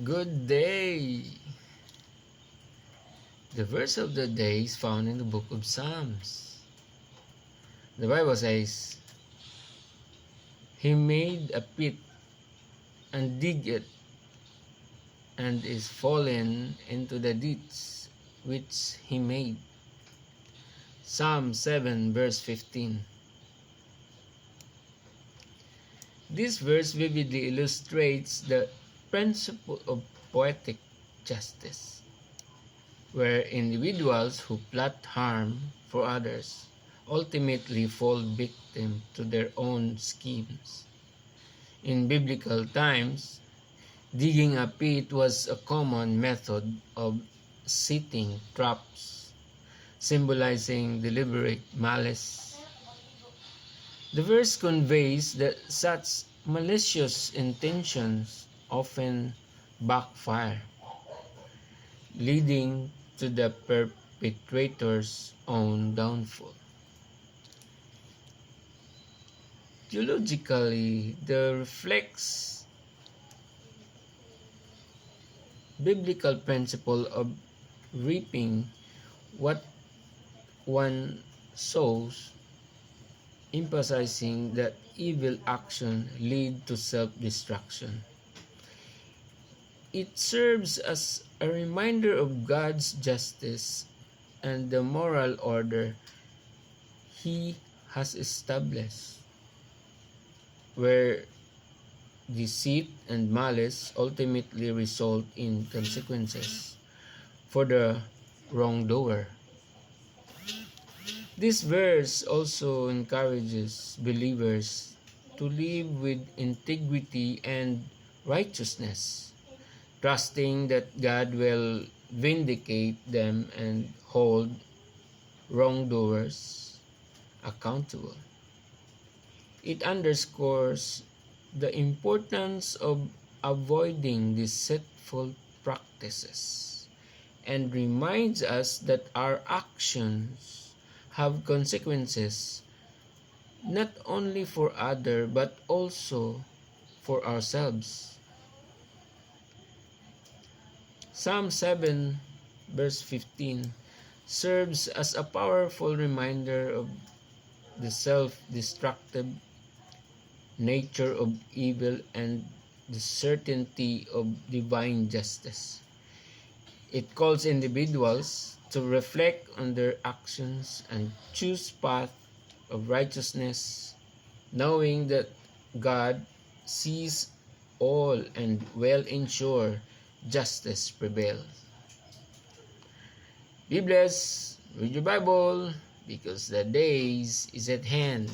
Good day! The verse of the day is found in the book of Psalms. The Bible says, He made a pit and dig it, and is fallen into the ditch which He made. Psalm 7 verse 15. This verse vividly illustrates the principle of poetic justice, where individuals who plot harm for others ultimately fall victim to their own schemes. In biblical times, digging a pit was a common method of setting traps, symbolizing deliberate malice. The verse conveys that such malicious intentions often backfire, leading to the perpetrator's own downfall. Theologically, the reflects biblical principle of reaping what one sows, emphasizing that evil action lead to self-destruction. It serves as a reminder of God's justice and the moral order He has established, where deceit and malice ultimately result in consequences for the wrongdoer. This verse also encourages believers to live with integrity and righteousness, trusting that God will vindicate them and hold wrongdoers accountable. It underscores the importance of avoiding deceitful practices and reminds us that our actions have consequences not only for others but also for ourselves. Psalm 7 verse 15 serves as a powerful reminder of the self-destructive nature of evil and the certainty of divine justice. It calls individuals to reflect on their actions and choose path of righteousness, knowing that God sees all and will ensure justice prevails. Be blessed, read your Bible, because the days is at hand.